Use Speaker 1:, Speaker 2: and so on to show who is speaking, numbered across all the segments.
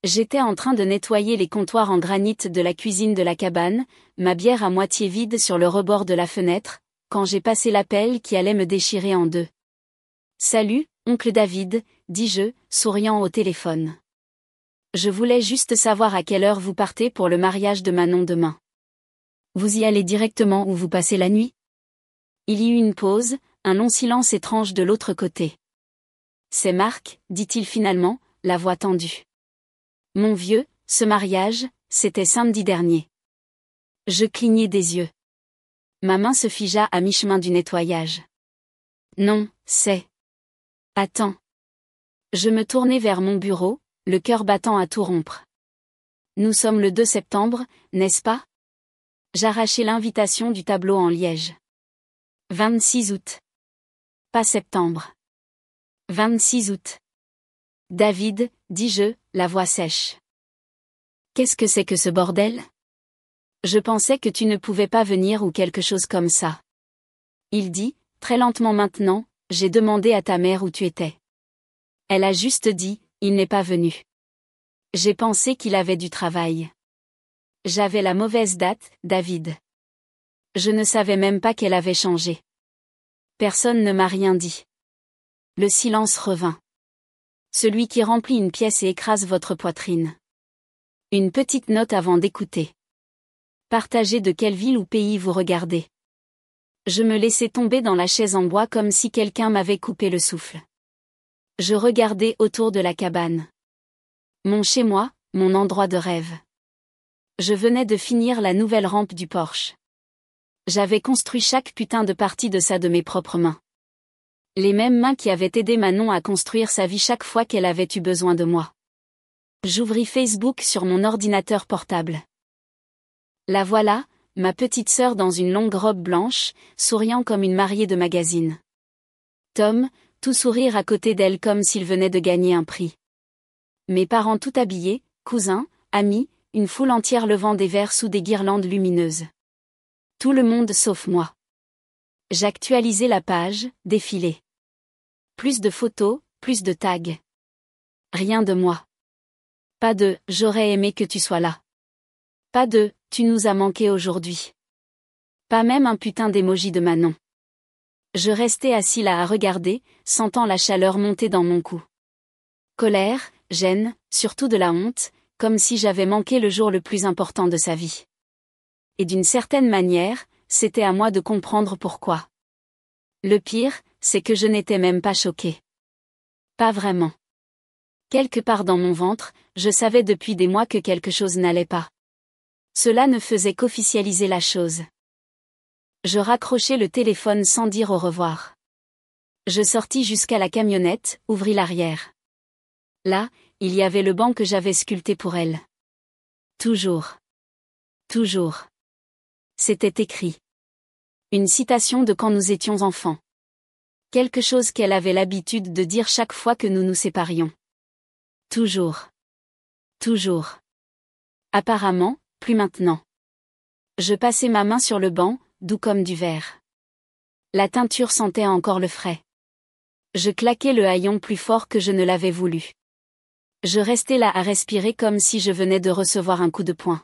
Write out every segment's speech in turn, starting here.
Speaker 1: J'étais en train de nettoyer les comptoirs en granit de la cuisine de la cabane, ma bière à moitié vide sur le rebord de la fenêtre, quand j'ai passé l'appel qui allait me déchirer en deux. « Salut, oncle David », dis-je, souriant au téléphone. Je voulais juste savoir à quelle heure vous partez pour le mariage de Manon demain. Vous y allez directement où vous passez la nuit ? Il y eut une pause, un long silence étrange de l'autre côté. C'est Marc, dit-il finalement, la voix tendue. Mon vieux, ce mariage, c'était samedi dernier. Je clignai des yeux. Ma main se figea à mi-chemin du nettoyage. Non, c'est... Attends. Je me tournai vers mon bureau, le cœur battant à tout rompre. Nous sommes le 2 septembre, n'est-ce pas ? J'arrachai l'invitation du tableau en liège. 26 août. Pas septembre. 26 août. David, dis-je, la voix sèche. Qu'est-ce que c'est que ce bordel ? Je pensais que tu ne pouvais pas venir ou quelque chose comme ça. Il dit, très lentement maintenant, j'ai demandé à ta mère où tu étais. Elle a juste dit, il n'est pas venu. J'ai pensé qu'il avait du travail. J'avais la mauvaise date, David. Je ne savais même pas qu'elle avait changé. Personne ne m'a rien dit. Le silence revint. Celui qui remplit une pièce et écrase votre poitrine. Une petite note avant d'écouter. Partagez de quelle ville ou pays vous regardez. Je me laissais tomber dans la chaise en bois comme si quelqu'un m'avait coupé le souffle. Je regardais autour de la cabane. Mon chez-moi, mon endroit de rêve. Je venais de finir la nouvelle rampe du Porsche. J'avais construit chaque putain de partie de ça de mes propres mains. Les mêmes mains qui avaient aidé Manon à construire sa vie chaque fois qu'elle avait eu besoin de moi. J'ouvris Facebook sur mon ordinateur portable. La voilà, ma petite sœur dans une longue robe blanche, souriant comme une mariée de magazine. Tom, tout sourire à côté d'elle comme s'il venait de gagner un prix. Mes parents tout habillés, cousins, amis, une foule entière levant des verres sous des guirlandes lumineuses. Tout le monde sauf moi. J'actualisais la page, défilé. Plus de photos, plus de tags. Rien de moi. Pas de « j'aurais aimé que tu sois là ». Pas de « tu nous as manqué aujourd'hui ». Pas même un putain d'émoji de Manon. Je restais assis là à regarder, sentant la chaleur monter dans mon cou. Colère, gêne, surtout de la honte, comme si j'avais manqué le jour le plus important de sa vie. Et d'une certaine manière, c'était à moi de comprendre pourquoi. Le pire, c'est que je n'étais même pas choquée. Pas vraiment. Quelque part dans mon ventre, je savais depuis des mois que quelque chose n'allait pas. Cela ne faisait qu'officialiser la chose. Je raccrochai le téléphone sans dire au revoir. Je sortis jusqu'à la camionnette, ouvris l'arrière. Là, il y avait le banc que j'avais sculpté pour elle. Toujours. Toujours. C'était écrit. Une citation de quand nous étions enfants. Quelque chose qu'elle avait l'habitude de dire chaque fois que nous nous séparions. Toujours. Toujours. Apparemment, plus maintenant. Je passai ma main sur le banc, doux comme du verre. La teinture sentait encore le frais. Je claquai le haillon plus fort que je ne l'avais voulu. Je restais là à respirer comme si je venais de recevoir un coup de poing.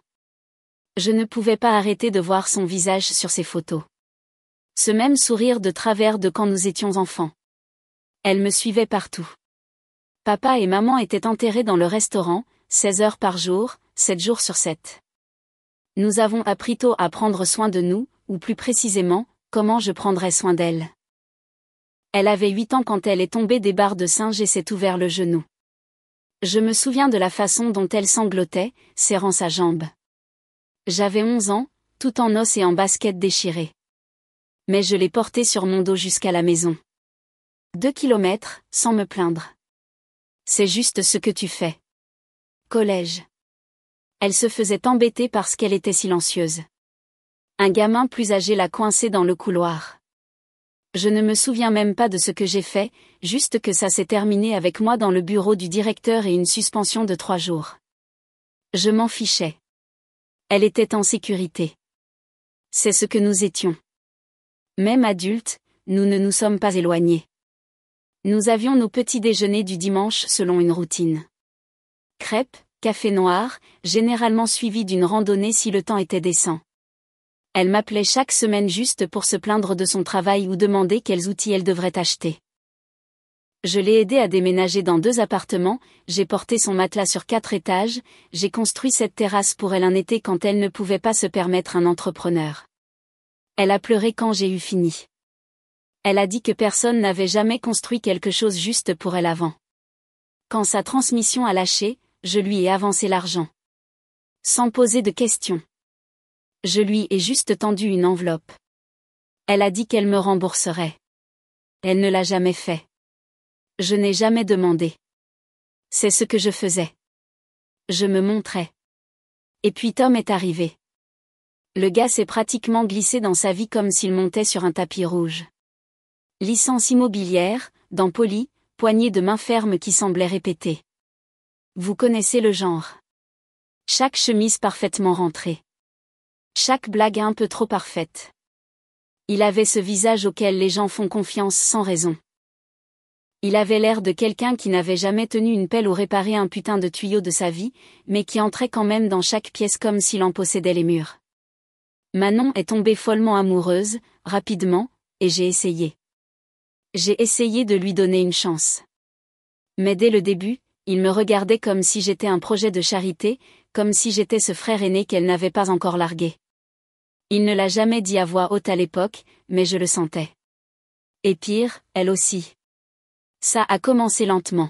Speaker 1: Je ne pouvais pas arrêter de voir son visage sur ses photos. Ce même sourire de travers de quand nous étions enfants. Elle me suivait partout. Papa et maman étaient enterrés dans le restaurant, 16 heures par jour, 7 jours sur 7. Nous avons appris tôt à prendre soin de nous, ou plus précisément, comment je prendrais soin d'elle. Elle avait 8 ans quand elle est tombée des barres de singe et s'est ouvert le genou. Je me souviens de la façon dont elle sanglotait, serrant sa jambe. J'avais 11 ans, tout en os et en basket déchiré. Mais je l'ai portée sur mon dos jusqu'à la maison. 2 kilomètres, sans me plaindre. C'est juste ce que tu fais. Collège. Elle se faisait embêter parce qu'elle était silencieuse. Un gamin plus âgé l'a coincée dans le couloir. Je ne me souviens même pas de ce que j'ai fait, juste que ça s'est terminé avec moi dans le bureau du directeur et une suspension de 3 jours. Je m'en fichais. Elle était en sécurité. C'est ce que nous étions. Même adultes, nous ne nous sommes pas éloignés. Nous avions nos petits déjeuners du dimanche selon une routine. Crêpes, café noir, généralement suivi d'une randonnée si le temps était décent. Elle m'appelait chaque semaine juste pour se plaindre de son travail ou demander quels outils elle devrait acheter. Je l'ai aidée à déménager dans 2 appartements, j'ai porté son matelas sur 4 étages, j'ai construit cette terrasse pour elle un été quand elle ne pouvait pas se permettre un entrepreneur. Elle a pleuré quand j'ai eu fini. Elle a dit que personne n'avait jamais construit quelque chose juste pour elle avant. Quand sa transmission a lâché, je lui ai avancé l'argent. Sans poser de questions. Je lui ai juste tendu une enveloppe. Elle a dit qu'elle me rembourserait. Elle ne l'a jamais fait. Je n'ai jamais demandé. C'est ce que je faisais. Je me montrais. Et puis Tom est arrivé. Le gars s'est pratiquement glissé dans sa vie comme s'il montait sur un tapis rouge. Licence immobilière, dents polies, poignée de main ferme qui semblait répéter. Vous connaissez le genre. Chaque chemise parfaitement rentrée. Chaque blague un peu trop parfaite. Il avait ce visage auquel les gens font confiance sans raison. Il avait l'air de quelqu'un qui n'avait jamais tenu une pelle ou réparé un putain de tuyau de sa vie, mais qui entrait quand même dans chaque pièce comme s'il en possédait les murs. Manon est tombée follement amoureuse, rapidement, et j'ai essayé. J'ai essayé de lui donner une chance. Mais dès le début, il me regardait comme si j'étais un projet de charité, comme si j'étais ce frère aîné qu'elle n'avait pas encore largué. Il ne l'a jamais dit à voix haute à l'époque, mais je le sentais. Et pire, elle aussi. Ça a commencé lentement.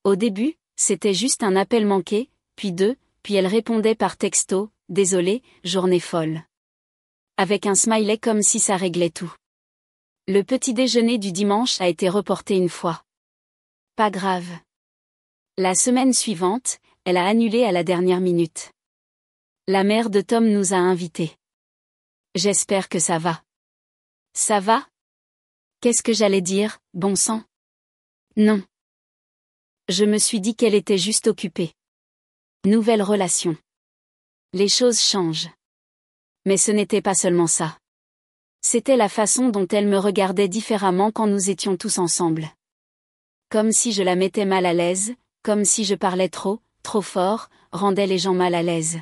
Speaker 1: Au début, c'était juste un appel manqué, puis 2, puis elle répondait par texto, désolé, journée folle. Avec un smiley comme si ça réglait tout. Le petit déjeuner du dimanche a été reporté une fois. Pas grave. La semaine suivante, elle a annulé à la dernière minute. La mère de Tom nous a invités. J'espère que ça va. Ça va? Qu'est-ce que j'allais dire, bon sang? Non. Je me suis dit qu'elle était juste occupée. Nouvelle relation. Les choses changent. Mais ce n'était pas seulement ça. C'était la façon dont elle me regardait différemment quand nous étions tous ensemble. Comme si je la mettais mal à l'aise, comme si je parlais trop fort, rendais les gens mal à l'aise.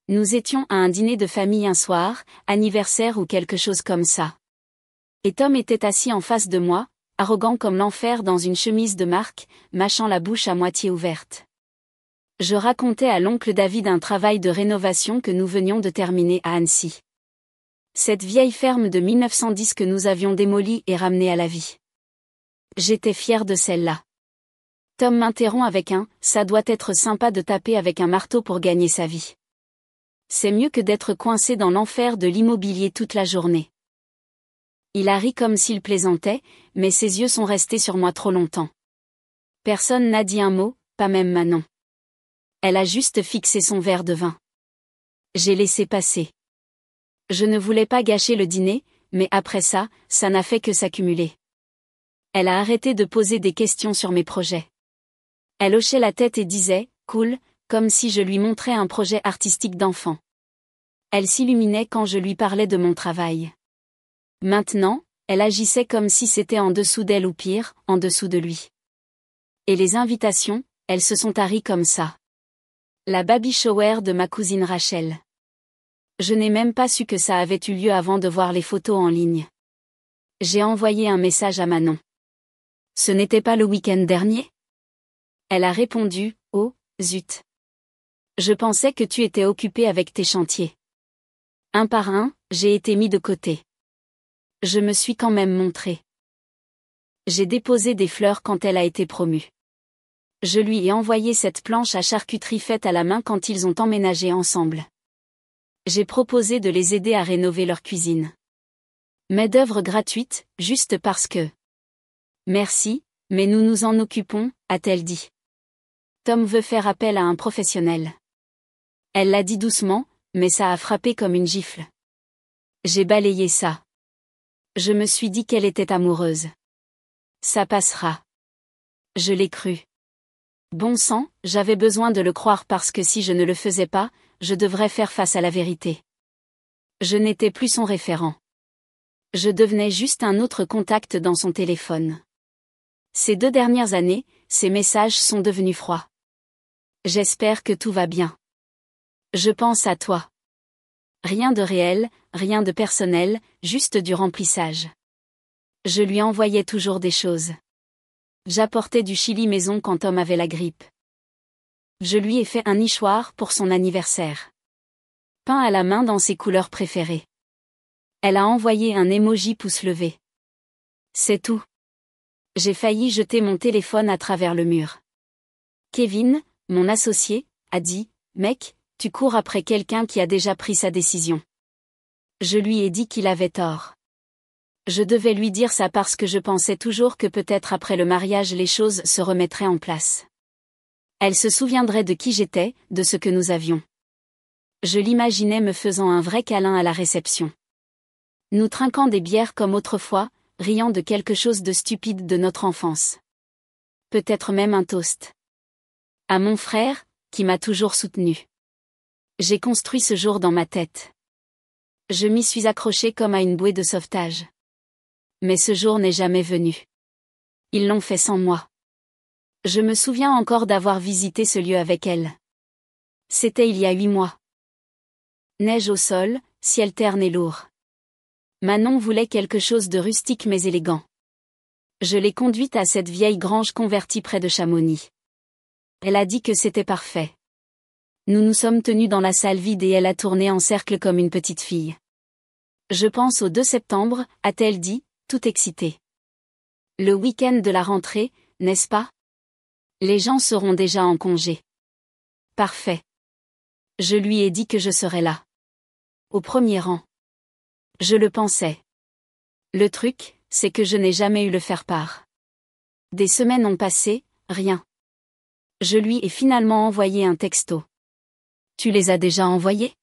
Speaker 1: Nous étions à un dîner de famille un soir, anniversaire ou quelque chose comme ça. Et Tom était assis en face de moi, arrogant comme l'enfer dans une chemise de marque, mâchant la bouche à moitié ouverte. Je racontais à l'oncle David un travail de rénovation que nous venions de terminer à Annecy. Cette vieille ferme de 1910 que nous avions démolie et ramenée à la vie. J'étais fière de celle-là. Tom m'interrompt avec un « ça doit être sympa de taper avec un marteau pour gagner sa vie. C'est mieux que d'être coincé dans l'enfer de l'immobilier toute la journée. » Il a ri comme s'il plaisantait, mais ses yeux sont restés sur moi trop longtemps. Personne n'a dit un mot, pas même Manon. Elle a juste fixé son verre de vin. J'ai laissé passer. Je ne voulais pas gâcher le dîner, mais après ça n'a fait que s'accumuler. Elle a arrêté de poser des questions sur mes projets. Elle hochait la tête et disait « cool », comme si je lui montrais un projet artistique d'enfant. Elle s'illuminait quand je lui parlais de mon travail. Maintenant, elle agissait comme si c'était en dessous d'elle ou pire, en dessous de lui. Et les invitations, elles se sont taries comme ça. La baby shower de ma cousine Rachel. Je n'ai même pas su que ça avait eu lieu avant de voir les photos en ligne. J'ai envoyé un message à Manon. Ce n'était pas le week-end dernier? Elle a répondu, oh, zut. Je pensais que tu étais occupée avec tes chantiers. Un par un, j'ai été mis de côté. Je me suis quand même montrée. J'ai déposé des fleurs quand elle a été promue. Je lui ai envoyé cette planche à charcuterie faite à la main quand ils ont emménagé ensemble. J'ai proposé de les aider à rénover leur cuisine. Main-d'œuvre gratuite, juste parce que. Merci, mais nous nous en occupons, a-t-elle dit. Tom veut faire appel à un professionnel. Elle l'a dit doucement, mais ça a frappé comme une gifle. J'ai balayé ça. Je me suis dit qu'elle était amoureuse. Ça passera. Je l'ai cru. Bon sang, j'avais besoin de le croire parce que si je ne le faisais pas, je devrais faire face à la vérité. Je n'étais plus son référent. Je devenais juste un autre contact dans son téléphone. Ces 2 dernières années, ses messages sont devenus froids. J'espère que tout va bien. Je pense à toi. Rien de réel, rien de personnel, juste du remplissage. Je lui envoyais toujours des choses. J'apportais du chili maison quand Tom avait la grippe. Je lui ai fait un nichoir pour son anniversaire. Peint à la main dans ses couleurs préférées. Elle a envoyé un emoji pouce levé. C'est tout. J'ai failli jeter mon téléphone à travers le mur. Kevin, mon associé, a dit « Mec, tu cours après quelqu'un qui a déjà pris sa décision. » Je lui ai dit qu'il avait tort. Je devais lui dire ça parce que je pensais toujours que peut-être après le mariage les choses se remettraient en place. Elle se souviendrait de qui j'étais, de ce que nous avions. Je l'imaginais me faisant un vrai câlin à la réception. Nous trinquant des bières comme autrefois, riant de quelque chose de stupide de notre enfance. Peut-être même un toast. À mon frère, qui m'a toujours soutenu. J'ai construit ce jour dans ma tête. Je m'y suis accroché comme à une bouée de sauvetage. Mais ce jour n'est jamais venu. Ils l'ont fait sans moi. Je me souviens encore d'avoir visité ce lieu avec elle. C'était il y a 8 mois. Neige au sol, ciel terne et lourd. Manon voulait quelque chose de rustique mais élégant. Je l'ai conduite à cette vieille grange convertie près de Chamonix. Elle a dit que c'était parfait. Nous nous sommes tenus dans la salle vide et elle a tourné en cercle comme une petite fille. Je pense au 2 septembre, a-t-elle dit, tout excitée. Le week-end de la rentrée, n'est-ce pas? Les gens seront déjà en congé. Parfait. Je lui ai dit que je serais là. Au premier rang. Je le pensais. Le truc, c'est que je n'ai jamais eu le faire-part. Des semaines ont passé, rien. Je lui ai finalement envoyé un texto. Tu les as déjà envoyés?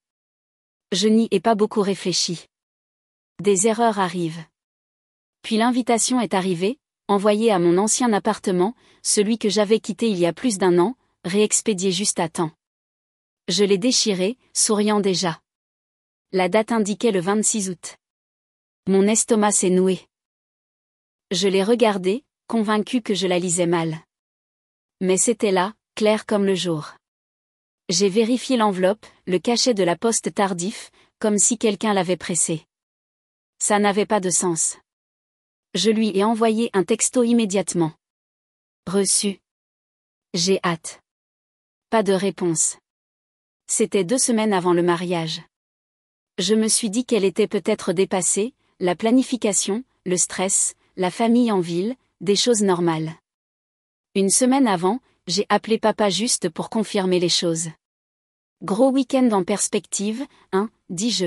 Speaker 1: Je n'y ai pas beaucoup réfléchi. Des erreurs arrivent. Puis l'invitation est arrivée, envoyée à mon ancien appartement, celui que j'avais quitté il y a plus d'1 an, réexpédié juste à temps. Je l'ai déchiré, souriant déjà. La date indiquait le 26 août. Mon estomac s'est noué. Je l'ai regardée, convaincue que je la lisais mal. Mais c'était là, clair comme le jour. J'ai vérifié l'enveloppe, le cachet de la poste tardif, comme si quelqu'un l'avait pressé. Ça n'avait pas de sens. Je lui ai envoyé un texto immédiatement. Reçu. J'ai hâte. Pas de réponse. C'était 2 semaines avant le mariage. Je me suis dit qu'elle était peut-être dépassée, la planification, le stress, la famille en ville, des choses normales. 1 semaine avant, j'ai appelé papa juste pour confirmer les choses. Gros week-end en perspective, hein, dis-je.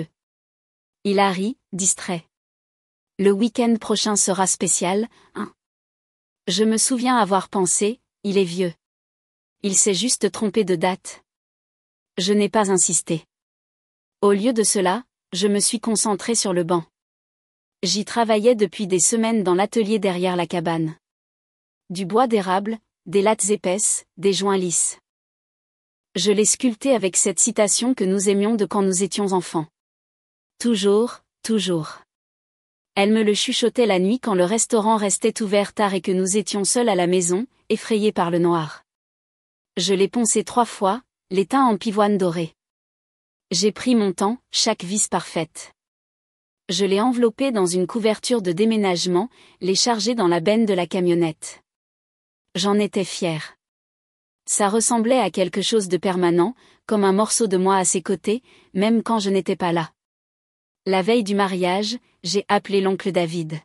Speaker 1: Il a ri, distrait. Le week-end prochain sera spécial, hein. Je me souviens avoir pensé, il est vieux. Il s'est juste trompé de date. Je n'ai pas insisté. Au lieu de cela, je me suis concentrée sur le banc. J'y travaillais depuis des semaines dans l'atelier derrière la cabane. Du bois d'érable, des lattes épaisses, des joints lisses. Je l'ai sculpté avec cette citation que nous aimions de quand nous étions enfants. Toujours, toujours. Elle me le chuchotait la nuit quand le restaurant restait ouvert tard et que nous étions seuls à la maison, effrayés par le noir. Je l'ai poncé 3 fois, les teints en pivoine dorée. J'ai pris mon temps, chaque vis parfaite. Je l'ai enveloppé dans une couverture de déménagement, l'ai chargé dans la benne de la camionnette. J'en étais fière. Ça ressemblait à quelque chose de permanent, comme un morceau de moi à ses côtés, même quand je n'étais pas là. La veille du mariage, j'ai appelé l'oncle David.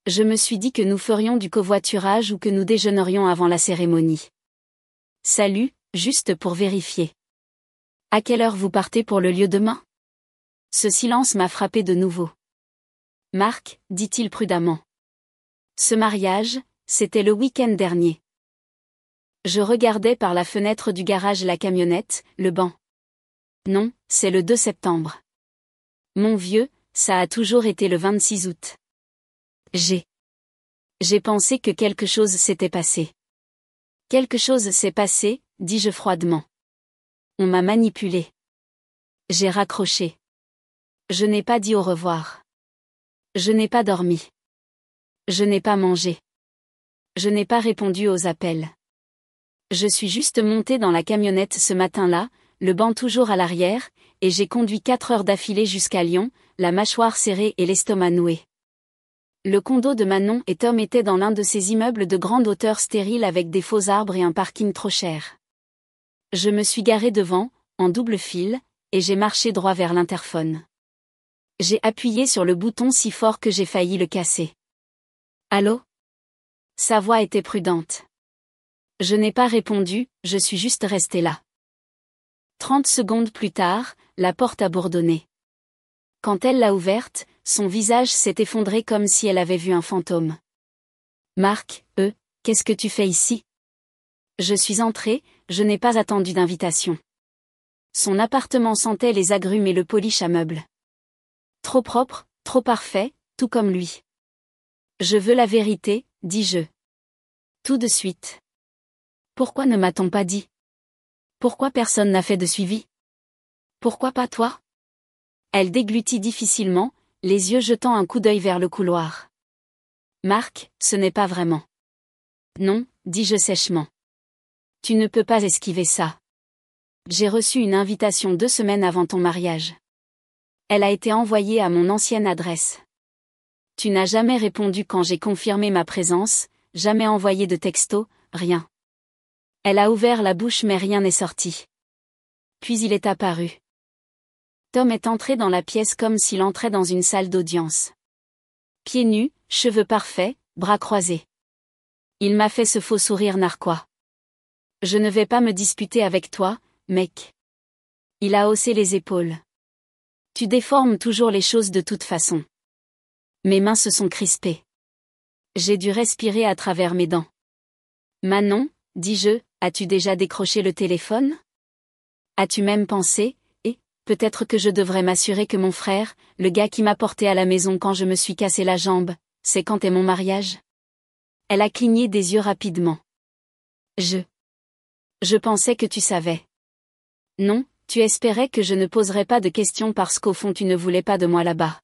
Speaker 1: Je me suis dit que nous ferions du covoiturage ou que nous déjeunerions avant la cérémonie. Salut, juste pour vérifier. À quelle heure vous partez pour le lieu demain? Ce silence m'a frappé de nouveau. Marc, dit-il prudemment. Ce mariage, c'était le week-end dernier. Je regardais par la fenêtre du garage la camionnette, le banc. Non, c'est le 2 septembre. Mon vieux, ça a toujours été le 26 août. J'ai pensé que quelque chose s'était passé. Quelque chose s'est passé, dis-je froidement. On m'a manipulé. J'ai raccroché. Je n'ai pas dit au revoir. Je n'ai pas dormi. Je n'ai pas mangé. Je n'ai pas répondu aux appels. Je suis juste montée dans la camionnette ce matin-là, le banc toujours à l'arrière, et j'ai conduit 4 heures d'affilée jusqu'à Lyon, la mâchoire serrée et l'estomac noué. Le condo de Manon et Tom était dans l'un de ces immeubles de grande hauteur stériles avec des faux arbres et un parking trop cher. Je me suis garée devant, en double file, et j'ai marché droit vers l'interphone. J'ai appuyé sur le bouton si fort que j'ai failli le casser. Allô ? Sa voix était prudente. Je n'ai pas répondu, je suis juste restée là. 30 secondes plus tard, la porte a bourdonné. Quand elle l'a ouverte, son visage s'est effondré comme si elle avait vu un fantôme. Marc, qu'est-ce que tu fais ici ? Je suis entrée, je n'ai pas attendu d'invitation. Son appartement sentait les agrumes et le polish à meubles. Trop propre, trop parfait, tout comme lui. Je veux la vérité, dis-je. Tout de suite. Pourquoi ne m'a-t-on pas dit ? Pourquoi personne n'a fait de suivi ? Pourquoi pas toi ? Elle déglutit difficilement, les yeux jetant un coup d'œil vers le couloir. Marc, ce n'est pas vraiment. Non, dis-je sèchement. Tu ne peux pas esquiver ça. J'ai reçu une invitation 2 semaines avant ton mariage. Elle a été envoyée à mon ancienne adresse. Tu n'as jamais répondu quand j'ai confirmé ma présence, jamais envoyé de texto, rien. Elle a ouvert la bouche mais rien n'est sorti. Puis il est apparu. Tom est entré dans la pièce comme s'il entrait dans une salle d'audience. Pieds nus, cheveux parfaits, bras croisés. Il m'a fait ce faux sourire narquois. Je ne vais pas me disputer avec toi, mec. Il a haussé les épaules. Tu déformes toujours les choses de toute façon. Mes mains se sont crispées. J'ai dû respirer à travers mes dents. Manon, dis-je, as-tu déjà décroché le téléphone ? As-tu même pensé, peut-être que je devrais m'assurer que mon frère, le gars qui m'a porté à la maison quand je me suis cassé la jambe, sait quand est mon mariage ? Elle a cligné des yeux rapidement. Je pensais que tu savais. Non, tu espérais que je ne poserais pas de questions parce qu'au fond tu ne voulais pas de moi là-bas.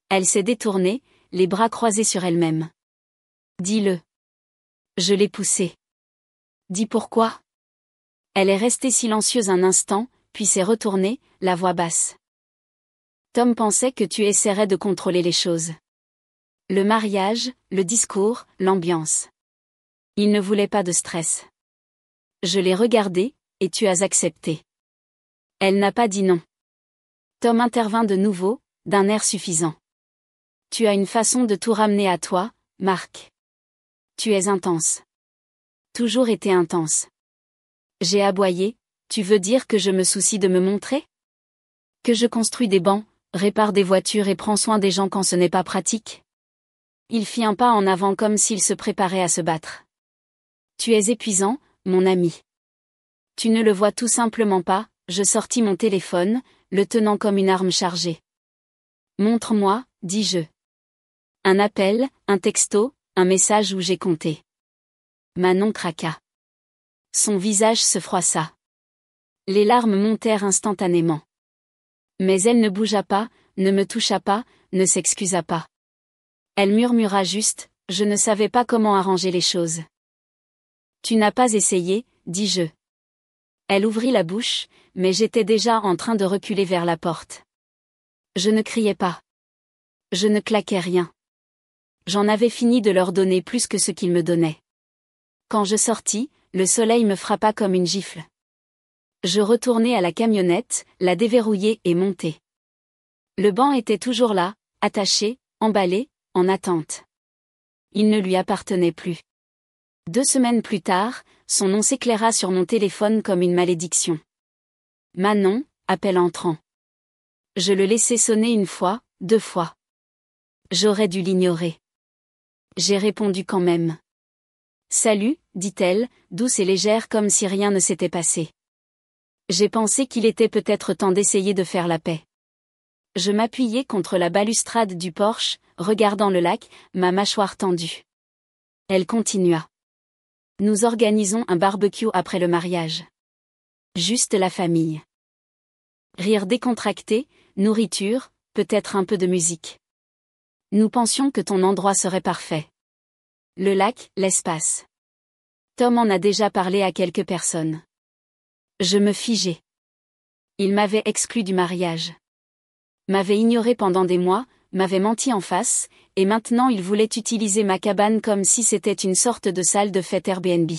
Speaker 1: Elle s'est détournée, les bras croisés sur elle-même. Dis-le. Je l'ai poussée. Dis pourquoi ? Elle est restée silencieuse un instant, puis s'est retournée, la voix basse. Tom pensait que tu essaierais de contrôler les choses. Le mariage, le discours, l'ambiance. Il ne voulait pas de stress. Je l'ai regardé, et tu as accepté. Elle n'a pas dit non. Tom intervint de nouveau, d'un air suffisant. Tu as une façon de tout ramener à toi, Marc. Tu es intense. Toujours été intense. J'ai aboyé, tu veux dire que je me soucie de me montrer ? Que je construis des bancs, répare des voitures et prends soin des gens quand ce n'est pas pratique ? Il fit un pas en avant comme s'il se préparait à se battre. Tu es épuisant, mon ami. Tu ne le vois tout simplement pas, je sortis mon téléphone, le tenant comme une arme chargée. Montre-moi, dis-je. Un appel, un texto, un message où j'ai compté. Manon craqua. Son visage se froissa. Les larmes montèrent instantanément. Mais elle ne bougea pas, ne me toucha pas, ne s'excusa pas. Elle murmura juste, je ne savais pas comment arranger les choses. Tu n'as pas essayé, dis-je. Elle ouvrit la bouche, mais j'étais déjà en train de reculer vers la porte. Je ne criais pas. Je ne claquais rien. J'en avais fini de leur donner plus que ce qu'ils me donnaient. Quand je sortis, le soleil me frappa comme une gifle. Je retournai à la camionnette, la déverrouillai et montai. Le banc était toujours là, attaché, emballé, en attente. Il ne lui appartenait plus. 2 semaines plus tard, son nom s'éclaira sur mon téléphone comme une malédiction. Manon, appel entrant. Je le laissai sonner 1 fois, 2 fois. J'aurais dû l'ignorer. J'ai répondu quand même. Salut, dit-elle, douce et légère comme si rien ne s'était passé. J'ai pensé qu'il était peut-être temps d'essayer de faire la paix. Je m'appuyai contre la balustrade du porche, regardant le lac, ma mâchoire tendue. Elle continua. Nous organisons un barbecue après le mariage. Juste la famille. Rire décontracté, nourriture, peut-être un peu de musique. Nous pensions que ton endroit serait parfait. Le lac, l'espace. Tom en a déjà parlé à quelques personnes. Je me figeais. Il m'avait exclu du mariage. M'avait ignoré pendant des mois, m'avait menti en face, et maintenant il voulait utiliser ma cabane comme si c'était une sorte de salle de fête Airbnb.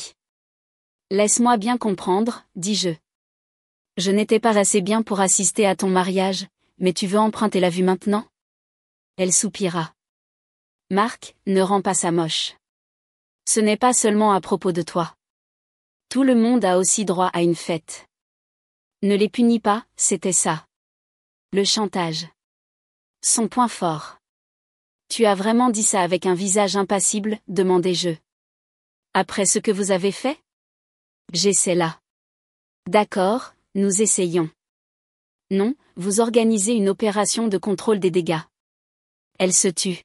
Speaker 1: Laisse-moi bien comprendre, dis-je. Je n'étais pas assez bien pour assister à ton mariage, mais tu veux emprunter la vue maintenant? Elle soupira. Marc, ne rends pas ça moche. Ce n'est pas seulement à propos de toi. Tout le monde a aussi droit à une fête. Ne les punis pas, c'était ça. Le chantage. Son point fort. Tu as vraiment dit ça avec un visage impassible, demandai-je. Après ce que vous avez fait? J'essaie là. D'accord, nous essayons. Non, vous organisez une opération de contrôle des dégâts. Elle se tut.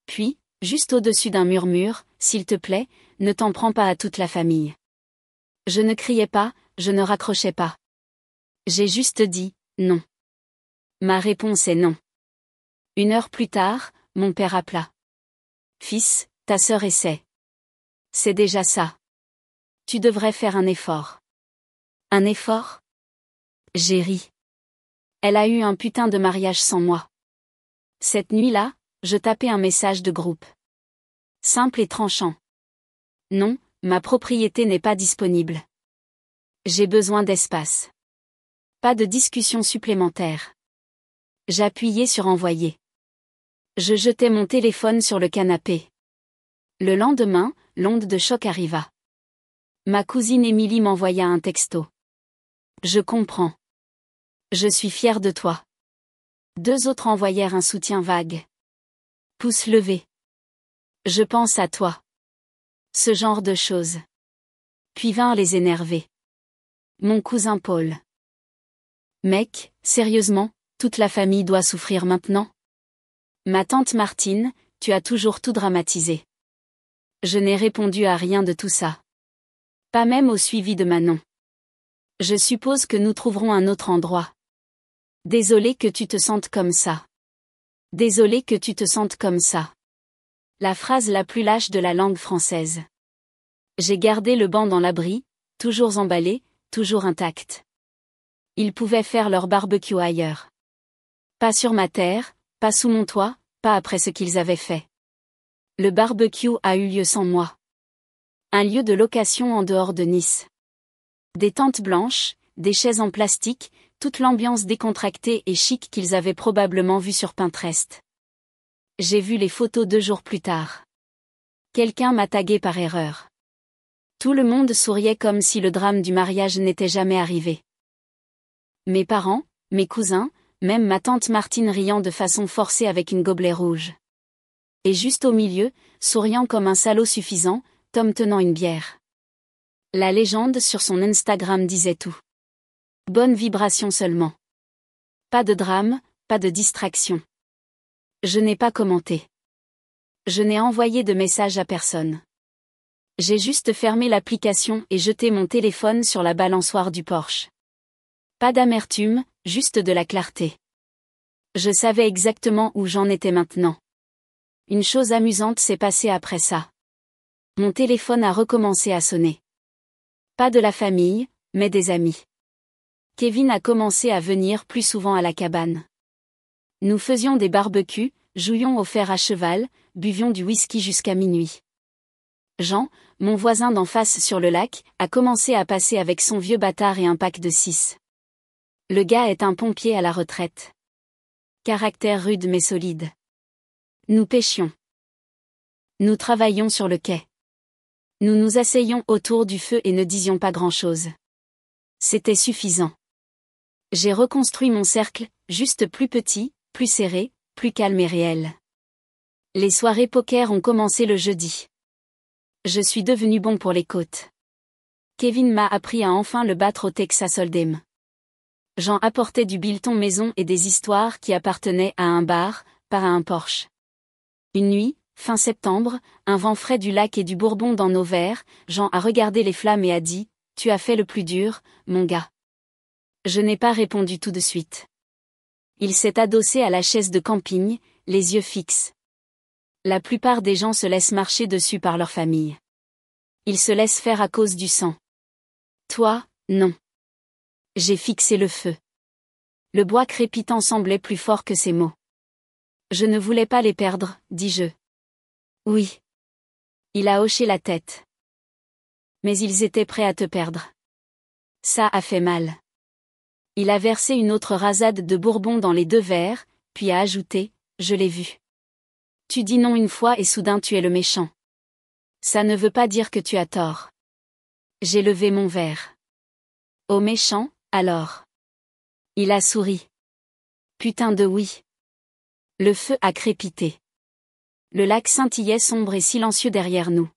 Speaker 1: Puis, juste au-dessus d'un murmure, s'il te plaît, ne t'en prends pas à toute la famille. Je ne criais pas, je ne raccrochais pas. J'ai juste dit, non. Ma réponse est non. 1 heure plus tard, mon père appela. Fils, ta sœur essaie. C'est déjà ça. Tu devrais faire un effort. Un effort? J'ai ri. Elle a eu un putain de mariage sans moi. Cette nuit-là, je tapais un message de groupe. Simple et tranchant. Non, ma propriété n'est pas disponible. J'ai besoin d'espace. Pas de discussion supplémentaire. J'appuyais sur envoyer. Je jetai mon téléphone sur le canapé. Le lendemain, l'onde de choc arriva. Ma cousine Émilie m'envoya un texto. Je comprends. Je suis fière de toi. 2 autres envoyèrent un soutien vague. Pouce levé. Je pense à toi. Ce genre de choses. Puis vinrent les énervés. Mon cousin Paul. Mec, sérieusement, toute la famille doit souffrir maintenant? Ma tante Martine, tu as toujours tout dramatisé. Je n'ai répondu à rien de tout ça. Pas même au suivi de Manon. Je suppose que nous trouverons un autre endroit. Désolé que tu te sentes comme ça. Désolé que tu te sentes comme ça. La phrase la plus lâche de la langue française. J'ai gardé le banc dans l'abri, toujours emballé, toujours intact. Ils pouvaient faire leur barbecue ailleurs. Pas sur ma terre, pas sous mon toit, pas après ce qu'ils avaient fait. Le barbecue a eu lieu sans moi. Un lieu de location en dehors de Nice. Des tentes blanches, des chaises en plastique, toute l'ambiance décontractée et chic qu'ils avaient probablement vue sur Pinterest. J'ai vu les photos 2 jours plus tard. Quelqu'un m'a tagué par erreur. Tout le monde souriait comme si le drame du mariage n'était jamais arrivé. Mes parents, mes cousins, même ma tante Martine riant de façon forcée avec une gobelet rouge. Et juste au milieu, souriant comme un salaud suffisant, Tom tenant une bière. La légende sur son Instagram disait tout. Bonne vibration seulement. Pas de drame, pas de distraction. Je n'ai pas commenté. Je n'ai envoyé de message à personne. J'ai juste fermé l'application et jeté mon téléphone sur la balançoire du Porsche. Pas d'amertume, juste de la clarté. Je savais exactement où j'en étais maintenant. Une chose amusante s'est passée après ça. Mon téléphone a recommencé à sonner. Pas de la famille, mais des amis. Kevin a commencé à venir plus souvent à la cabane. Nous faisions des barbecues, jouions au fer à cheval, buvions du whisky jusqu'à minuit. Jean, mon voisin d'en face sur le lac, a commencé à passer avec son vieux bâtard et un pack de 6. Le gars est un pompier à la retraite. Caractère rude mais solide. Nous pêchions. Nous travaillions sur le quai. Nous nous asseyions autour du feu et ne disions pas grand-chose. C'était suffisant. J'ai reconstruit mon cercle, juste plus petit, plus serré, plus calme et réel. Les soirées poker ont commencé le jeudi. Je suis devenu bon pour les côtes. Kevin m'a appris à enfin le battre au Texas Hold'em. Jean apportait du bilton maison et des histoires qui appartenaient à un bar, pas à un Porsche. Une nuit, fin septembre, un vent frais du lac et du bourbon dans nos verres, Jean a regardé les flammes et a dit « Tu as fait le plus dur, mon gars. » Je n'ai pas répondu tout de suite. Il s'est adossé à la chaise de camping, les yeux fixes. La plupart des gens se laissent marcher dessus par leur famille. Il se laisse faire à cause du sang. Toi, non. J'ai fixé le feu. Le bois crépitant semblait plus fort que ses mots. Je ne voulais pas les perdre, dis-je. Oui. Il a hoché la tête. Mais ils étaient prêts à te perdre. Ça a fait mal. Il a versé une autre rasade de bourbon dans les 2 verres, puis a ajouté, je l'ai vu. Tu dis non une fois et soudain tu es le méchant. Ça ne veut pas dire que tu as tort. J'ai levé mon verre. Au méchant, alors. Il a souri. Putain de oui. Le feu a crépité. Le lac scintillait sombre et silencieux derrière nous.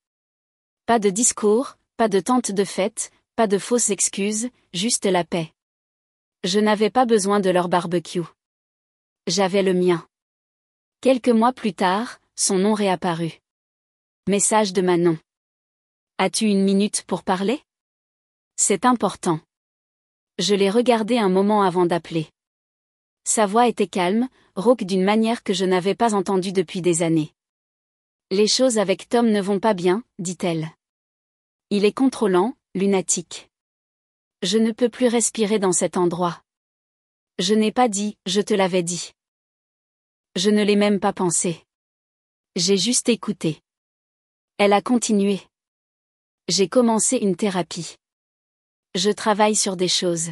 Speaker 1: Pas de discours, pas de tente de fête, pas de fausses excuses, juste la paix. Je n'avais pas besoin de leur barbecue. J'avais le mien. Quelques mois plus tard, son nom réapparut. Message de Manon. As-tu une minute pour parler? C'est important. Je l'ai regardé un moment avant d'appeler. Sa voix était calme, rauque d'une manière que je n'avais pas entendue depuis des années. Les choses avec Tom ne vont pas bien, dit-elle. Il est contrôlant, lunatique. Je ne peux plus respirer dans cet endroit. Je n'ai pas dit, je te l'avais dit. Je ne l'ai même pas pensé. J'ai juste écouté. Elle a continué. J'ai commencé une thérapie. Je travaille sur des choses.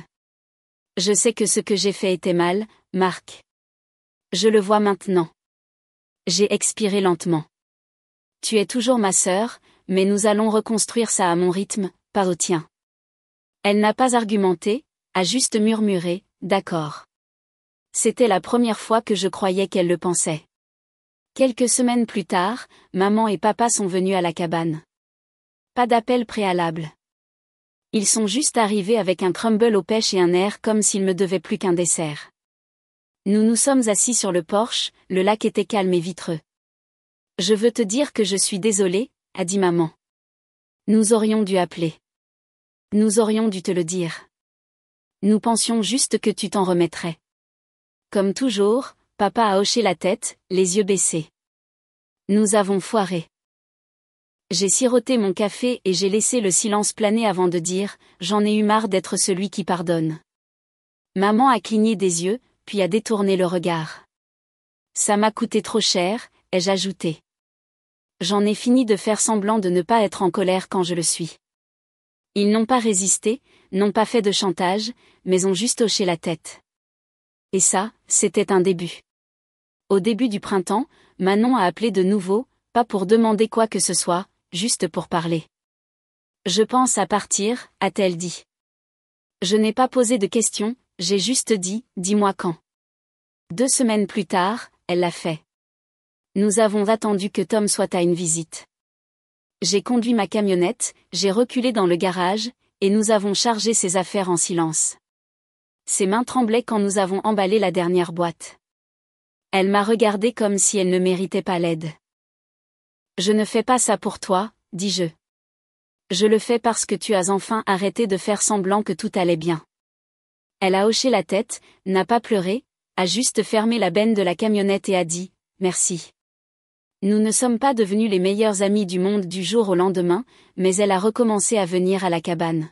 Speaker 1: Je sais que ce que j'ai fait était mal, Marc. Je le vois maintenant. J'ai expiré lentement. Tu es toujours ma sœur, mais nous allons reconstruire ça à mon rythme, pas au tien. Elle n'a pas argumenté, a juste murmuré, d'accord. C'était la première fois que je croyais qu'elle le pensait. Quelques semaines plus tard, maman et papa sont venus à la cabane. Pas d'appel préalable. Ils sont juste arrivés avec un crumble aux pêches et un air comme s'ils me devaient plus qu'un dessert. Nous nous sommes assis sur le porche, le lac était calme et vitreux. Je veux te dire que je suis désolée, a dit maman. Nous aurions dû appeler. Nous aurions dû te le dire. Nous pensions juste que tu t'en remettrais. Comme toujours, papa a hoché la tête, les yeux baissés. Nous avons foiré. J'ai siroté mon café et j'ai laissé le silence planer avant de dire, j'en ai eu marre d'être celui qui pardonne. Maman a cligné des yeux, puis a détourné le regard. Ça m'a coûté trop cher, ai-je ajouté. J'en ai fini de faire semblant de ne pas être en colère quand je le suis. Ils n'ont pas résisté, n'ont pas fait de chantage, mais ont juste hoché la tête. Et ça, c'était un début. Au début du printemps, Manon a appelé de nouveau, pas pour demander quoi que ce soit, juste pour parler. Je pense à partir, a-t-elle dit. Je n'ai pas posé de questions, j'ai juste dit, dis-moi quand. 2 semaines plus tard, elle l'a fait. Nous avons attendu que Tom soit à une visite. J'ai conduit ma camionnette, j'ai reculé dans le garage, et nous avons chargé ses affaires en silence. Ses mains tremblaient quand nous avons emballé la dernière boîte. Elle m'a regardé comme si elle ne méritait pas l'aide. Je ne fais pas ça pour toi, dis-je. Je le fais parce que tu as enfin arrêté de faire semblant que tout allait bien. Elle a hoché la tête, n'a pas pleuré, a juste fermé la benne de la camionnette et a dit, merci. Nous ne sommes pas devenus les meilleurs amis du monde du jour au lendemain, mais elle a recommencé à venir à la cabane.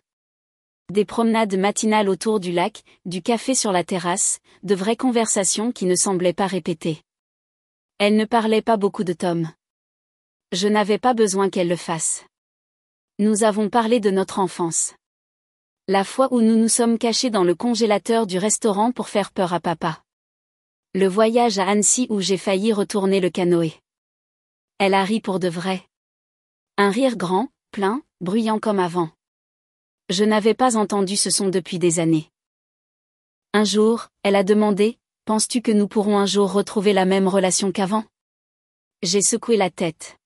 Speaker 1: Des promenades matinales autour du lac, du café sur la terrasse, de vraies conversations qui ne semblaient pas répétées. Elle ne parlait pas beaucoup de Tom. Je n'avais pas besoin qu'elle le fasse. Nous avons parlé de notre enfance. La fois où nous nous sommes cachés dans le congélateur du restaurant pour faire peur à papa. Le voyage à Annecy où j'ai failli retourner le canoë. Elle a ri pour de vrai. Un rire grand, plein, bruyant comme avant. Je n'avais pas entendu ce son depuis des années. Un jour, elle a demandé, penses-tu que nous pourrons un jour retrouver la même relation qu'avant? J'ai secoué la tête.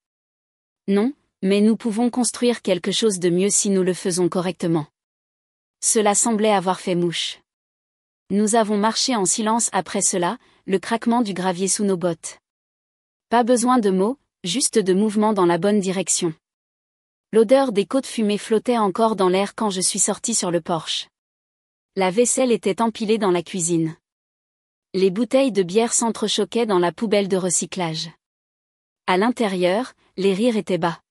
Speaker 1: Non, mais nous pouvons construire quelque chose de mieux si nous le faisons correctement. Cela semblait avoir fait mouche. Nous avons marché en silence après cela, le craquement du gravier sous nos bottes. Pas besoin de mots, juste de mouvements dans la bonne direction. L'odeur des côtes fumées flottait encore dans l'air quand je suis sortie sur le porche. La vaisselle était empilée dans la cuisine. Les bouteilles de bière s'entrechoquaient dans la poubelle de recyclage. À l'intérieur, les rires étaient bas.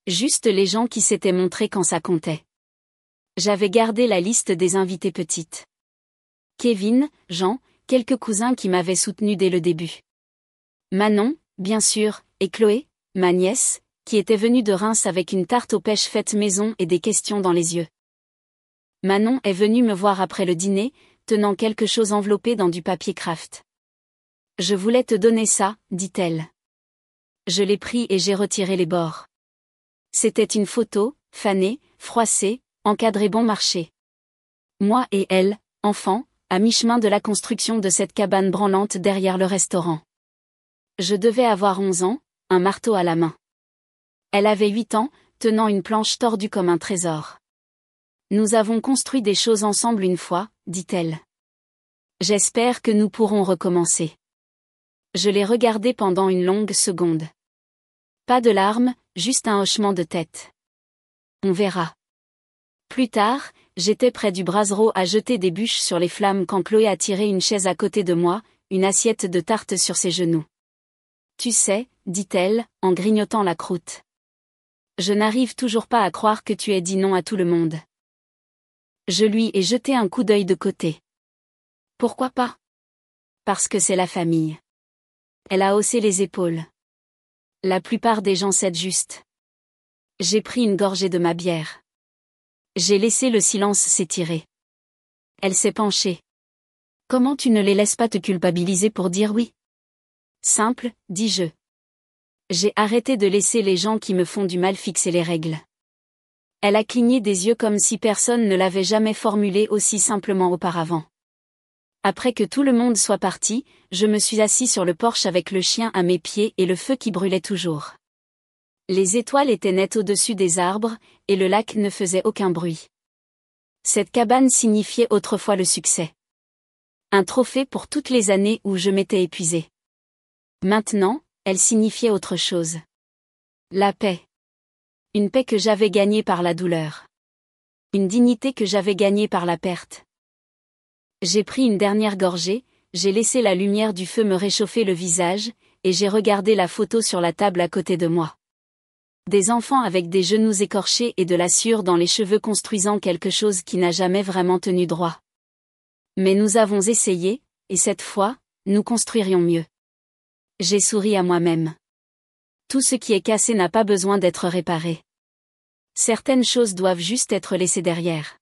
Speaker 1: Juste les gens qui s'étaient montrés quand ça comptait. J'avais gardé la liste des invités petites. Kevin, Jean, quelques cousins qui m'avaient soutenu dès le début. Manon, bien sûr, et Chloé, ma nièce, qui était venue de Reims avec une tarte aux pêches faite maison et des questions dans les yeux. Manon est venue me voir après le dîner, tenant quelque chose enveloppé dans du papier craft. « Je voulais te donner ça, dit-elle. » Je l'ai pris et j'ai retiré les bords. C'était une photo, fanée, froissée, encadrée bon marché. Moi et elle, enfants, à mi-chemin de la construction de cette cabane branlante derrière le restaurant. Je devais avoir 11 ans, un marteau à la main. Elle avait 8 ans, tenant une planche tordue comme un trésor. Nous avons construit des choses ensemble une fois, dit-elle. J'espère que nous pourrons recommencer. Je l'ai regardée pendant une longue seconde. Pas de larmes, juste un hochement de tête. On verra. Plus tard, j'étais près du brasero à jeter des bûches sur les flammes quand Chloé a tiré une chaise à côté de moi, une assiette de tarte sur ses genoux. Tu sais, dit-elle, en grignotant la croûte. Je n'arrive toujours pas à croire que tu aies dit non à tout le monde. Je lui ai jeté un coup d'œil de côté. Pourquoi pas? Parce que c'est la famille. Elle a haussé les épaules. La plupart des gens cèdent juste. J'ai pris une gorgée de ma bière. J'ai laissé le silence s'étirer. Elle s'est penchée. Comment tu ne les laisses pas te culpabiliser pour dire oui? Simple, dis-je. J'ai arrêté de laisser les gens qui me font du mal fixer les règles. Elle a cligné des yeux comme si personne ne l'avait jamais formulé aussi simplement auparavant. Après que tout le monde soit parti, je me suis assis sur le porche avec le chien à mes pieds et le feu qui brûlait toujours. Les étoiles étaient nettes au-dessus des arbres, et le lac ne faisait aucun bruit. Cette cabane signifiait autrefois le succès. Un trophée pour toutes les années où je m'étais épuisée. Maintenant, elle signifiait autre chose. La paix. Une paix que j'avais gagnée par la douleur. Une dignité que j'avais gagnée par la perte. J'ai pris une dernière gorgée, j'ai laissé la lumière du feu me réchauffer le visage, et j'ai regardé la photo sur la table à côté de moi. Des enfants avec des genoux écorchés et de la sueur dans les cheveux construisant quelque chose qui n'a jamais vraiment tenu droit. Mais nous avons essayé, et cette fois, nous construirions mieux. J'ai souri à moi-même. Tout ce qui est cassé n'a pas besoin d'être réparé. Certaines choses doivent juste être laissées derrière.